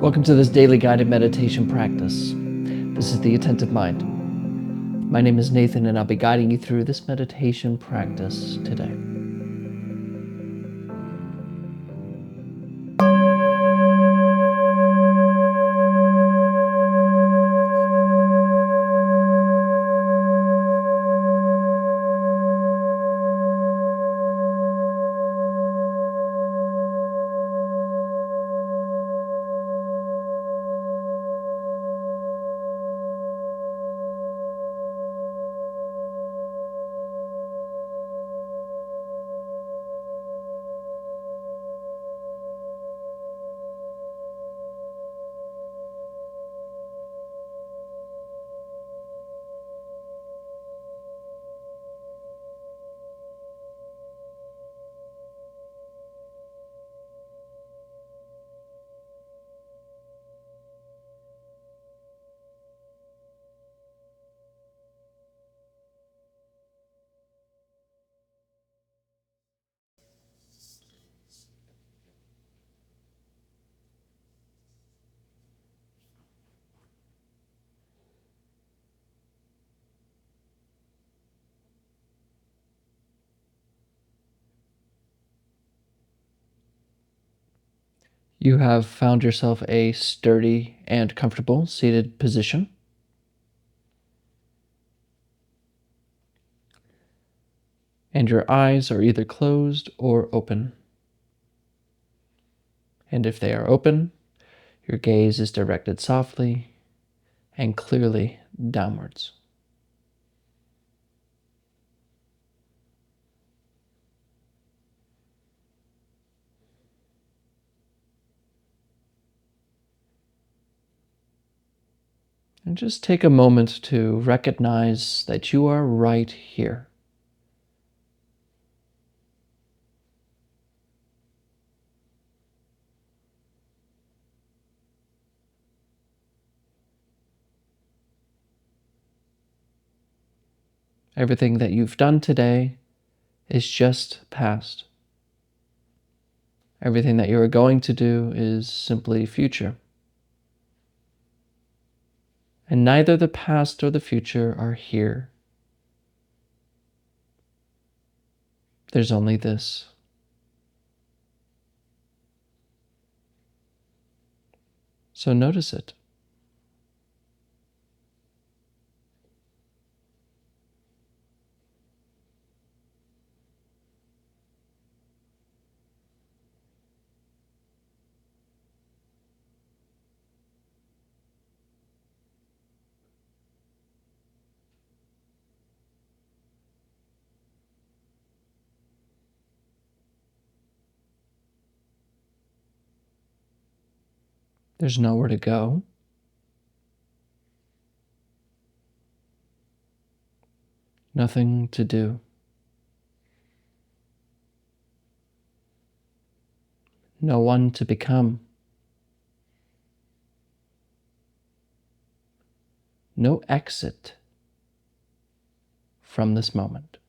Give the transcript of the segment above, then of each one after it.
Welcome to this daily guided meditation practice. This is the Attentive Mind. My name is Nathan, and I'll be guiding you through this meditation practice today. You have found yourself a sturdy and comfortable seated position. And your eyes are either closed or open. And if they are open, your gaze is directed softly and clearly downwards. And just take a moment to recognize that you are right here. Everything that you've done today is just past. Everything that you are going to do is simply future. And neither the past or the future are here. There's only this. So notice it. There's nowhere to go. Nothing to do. No one to become. No exit from this moment.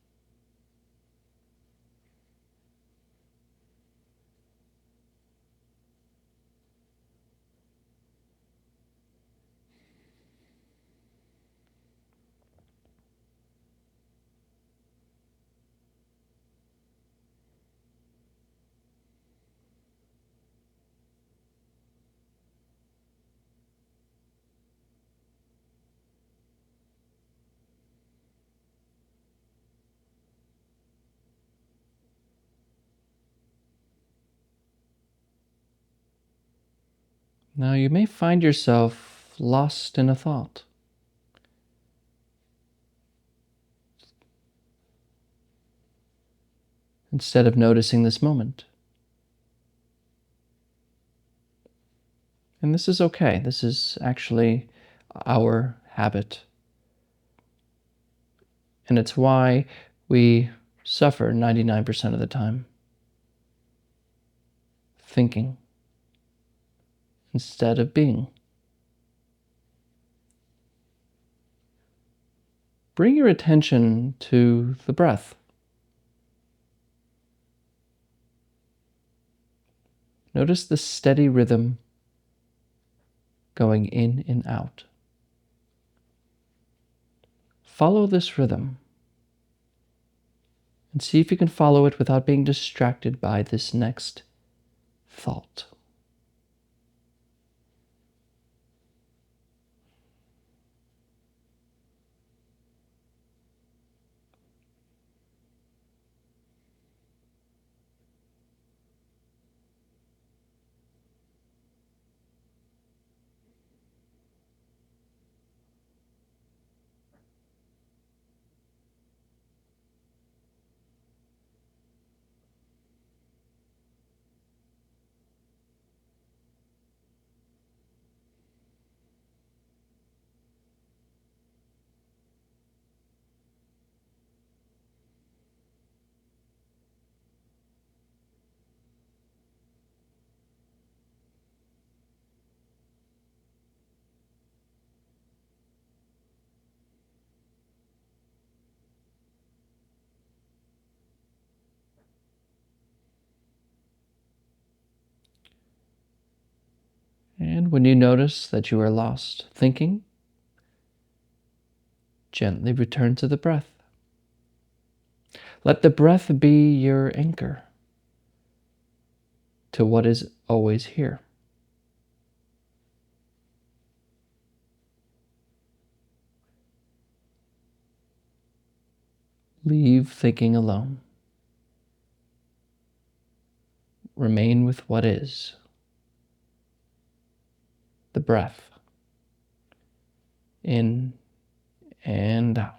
Now you may find yourself lost in a thought. Instead of noticing this moment. And this is okay. This is actually our habit. And it's why we suffer 99% of the time. Thinking instead of being. Bring your attention to the breath. Notice the steady rhythm going in and out. Follow this rhythm and see if you can follow it without being distracted by this next thought. And when you notice that you are lost thinking, gently return to the breath. Let the breath be your anchor to what is always here. Leave thinking alone. Remain with what is, the breath, in and out.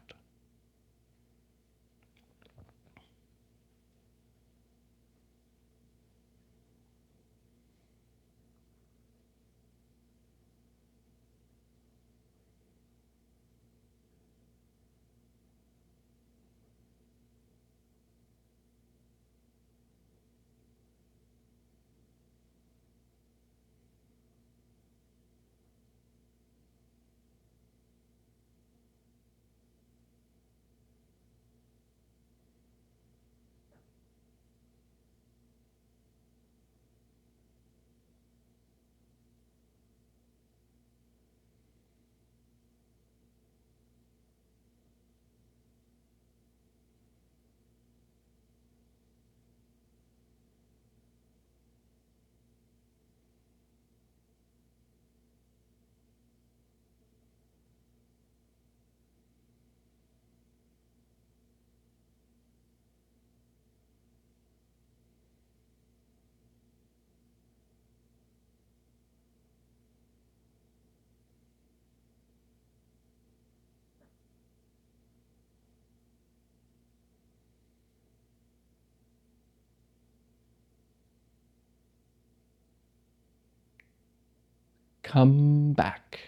Come back.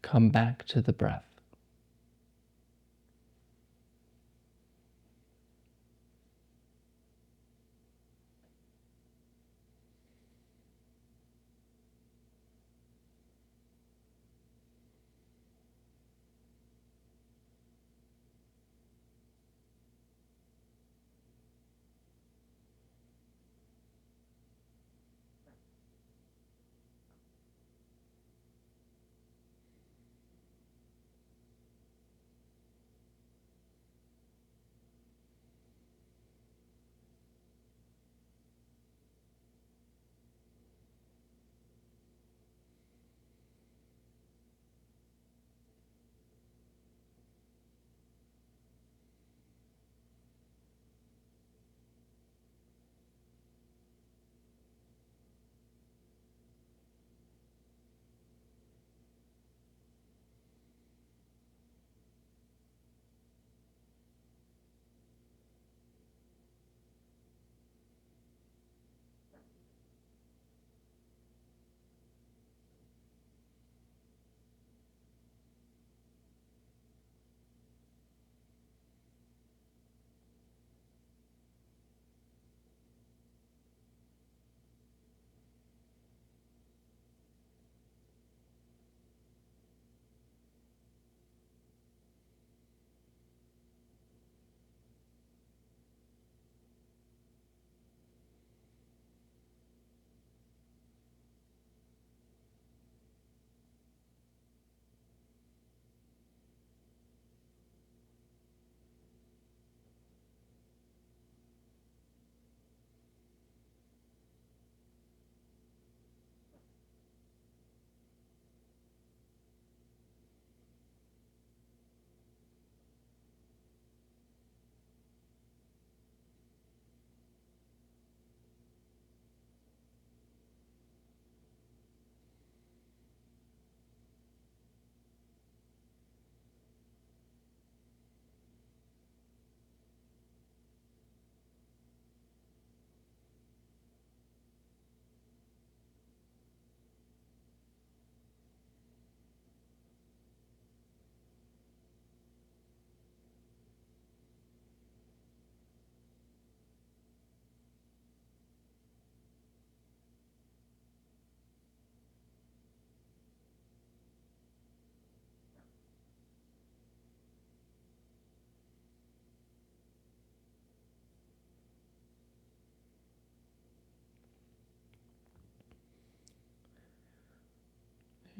Come back to the breath.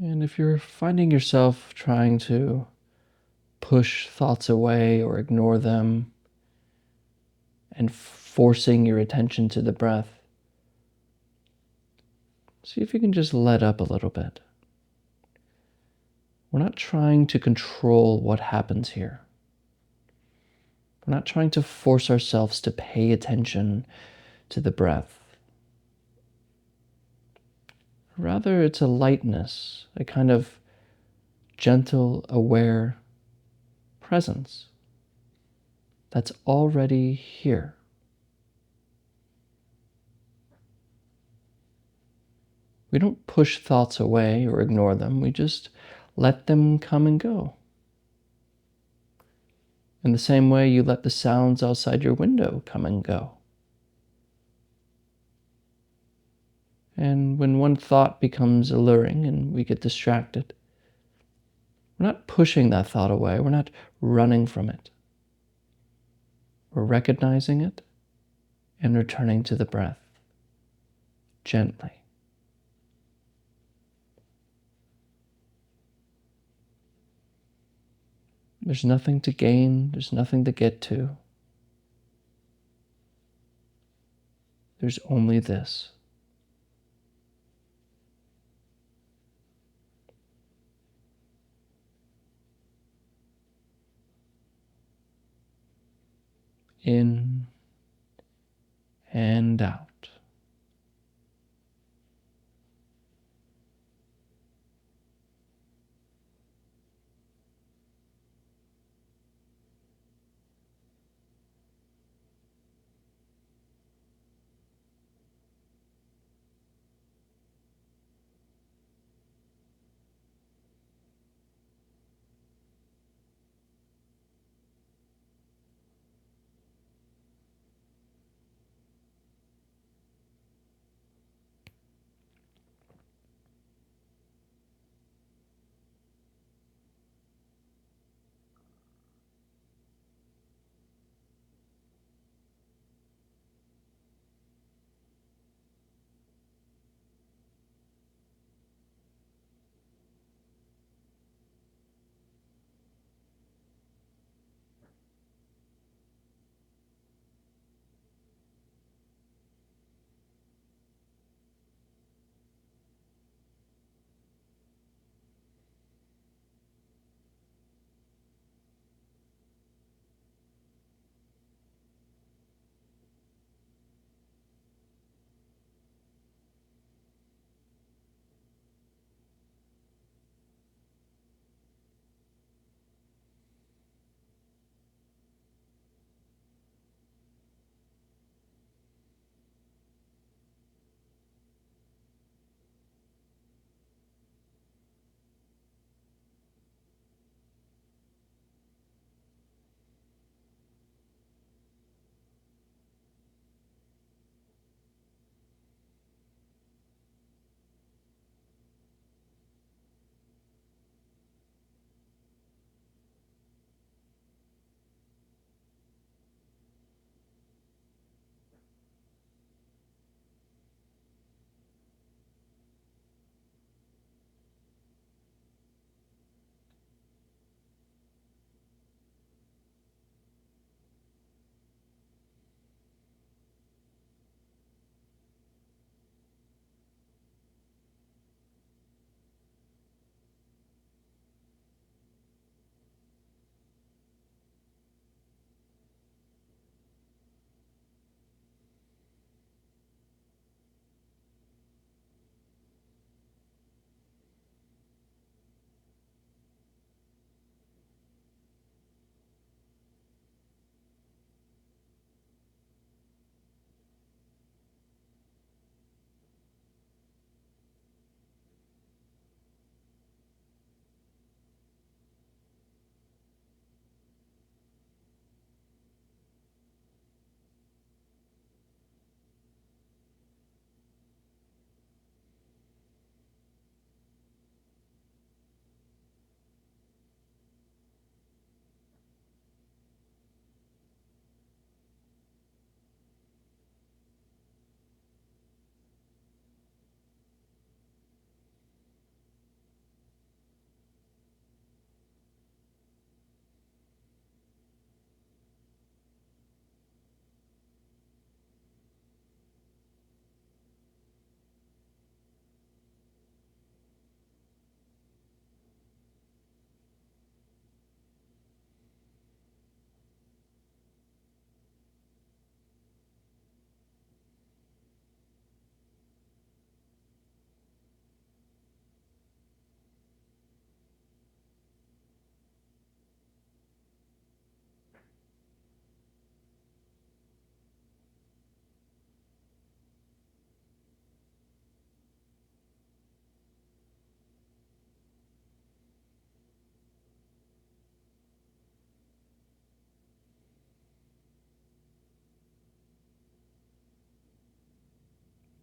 And if you're finding yourself trying to push thoughts away or ignore them and forcing your attention to the breath, see if you can just let up a little bit. We're not trying to control what happens here. We're not trying to force ourselves to pay attention to the breath. Rather, it's a lightness, a kind of gentle, aware presence that's already here. We don't push thoughts away or ignore them. We just let them come and go. In the same way you let the sounds outside your window come and go. And when one thought becomes alluring and we get distracted, we're not pushing that thought away. We're not running from it. We're recognizing it and returning to the breath gently. There's nothing to gain. There's nothing to get to. There's only this. In and out.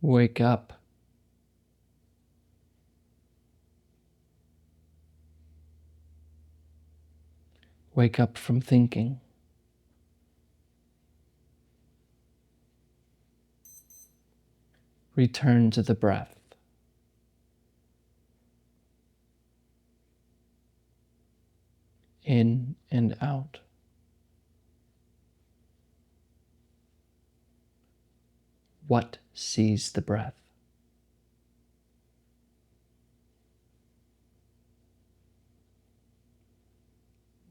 Wake up. Wake up from thinking. Return to the breath. In and out. What sees the breath?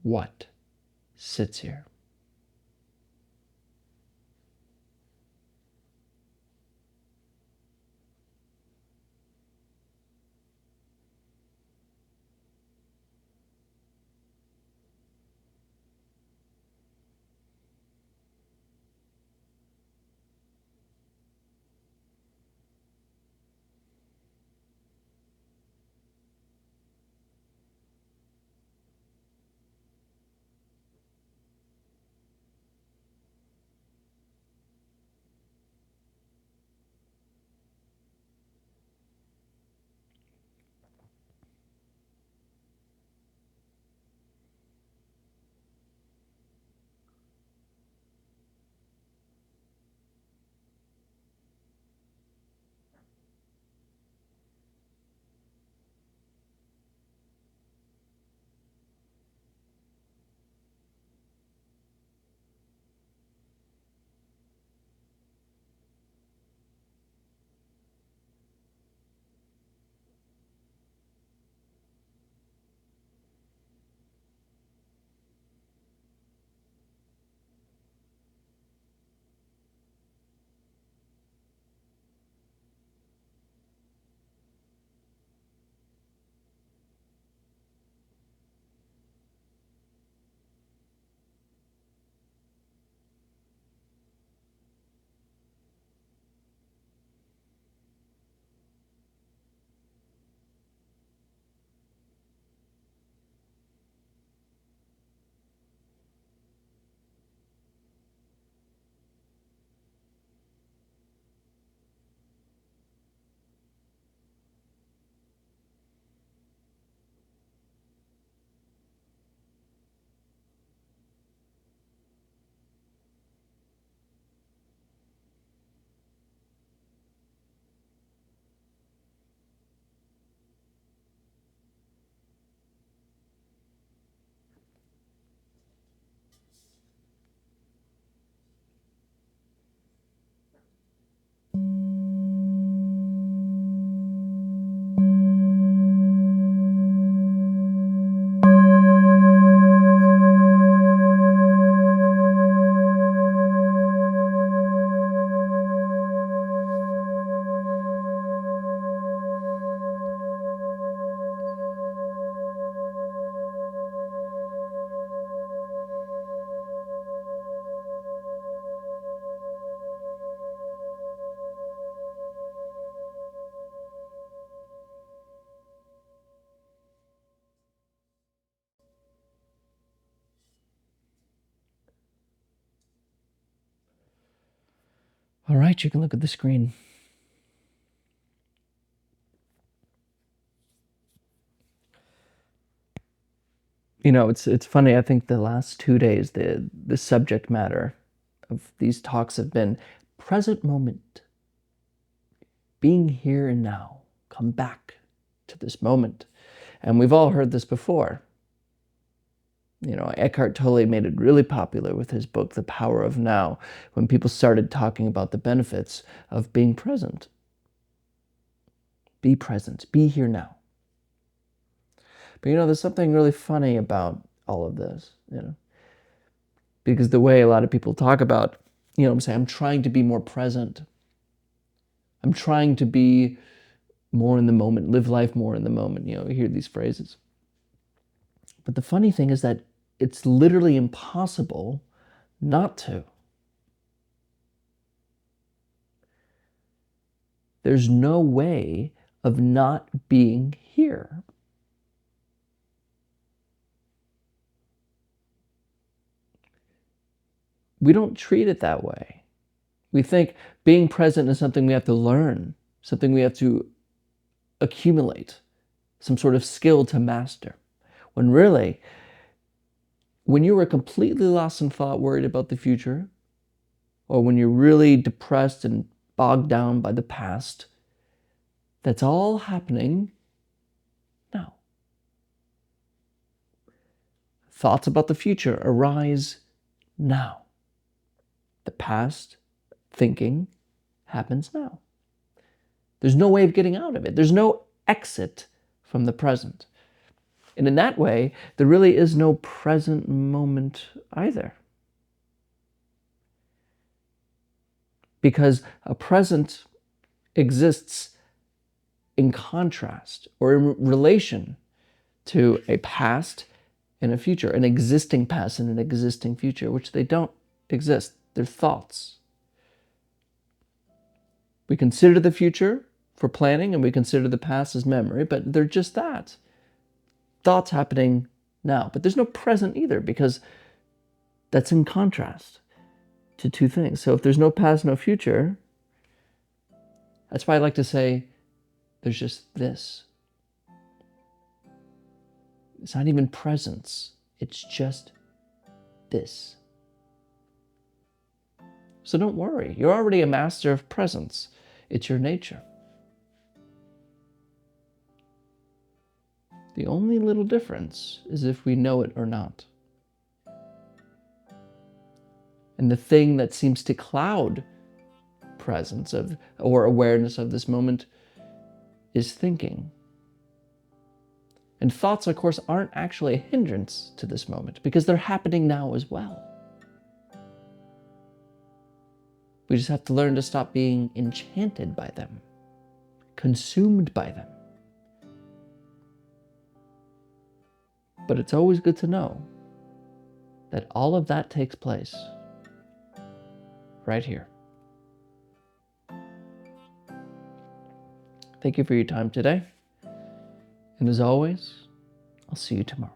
What sits here? All right, you can look at the screen. It's funny. I think the last 2 days, the subject matter of these talks have been present moment, being here and now. Come back to this moment. And we've all heard this before. Eckhart Tolle made it really popular with his book, The Power of Now, when people started talking about the benefits of being present. Be present, be here now. But there's something really funny about all of this, because the way a lot of people talk about, I'm saying, I'm trying to be more present. I'm trying to be more in the moment, live life more in the moment. You hear these phrases. But the funny thing is that it's literally impossible not to. There's no way of not being here. We don't treat it that way. We think being present is something we have to learn, something we have to accumulate, some sort of skill to master. When really, when you are completely lost in thought, worried about the future, or when you're really depressed and bogged down by the past, that's all happening now. Thoughts about the future arise now. The past thinking happens now. There's no way of getting out of it. There's no exit from the present. And in that way, there really is no present moment either. Because a present exists in contrast or in relation to a past and a future, an existing past and an existing future, which they don't exist. They're thoughts. We consider the future for planning and we consider the past as memory, but they're just that. Thoughts happening now. But there's no present either, because that's in contrast to two things. So if there's no past, no future, that's why I like to say there's just this. It's not even presence. It's just this. So don't worry. You're already a master of presence. It's your nature. The only little difference is if we know it or not. And the thing that seems to cloud presence of or awareness of this moment is thinking. And thoughts, of course, aren't actually a hindrance to this moment because they're happening now as well. We just have to learn to stop being enchanted by them, consumed by them. But it's always good to know that all of that takes place right here. Thank you for your time today. And as always, I'll see you tomorrow.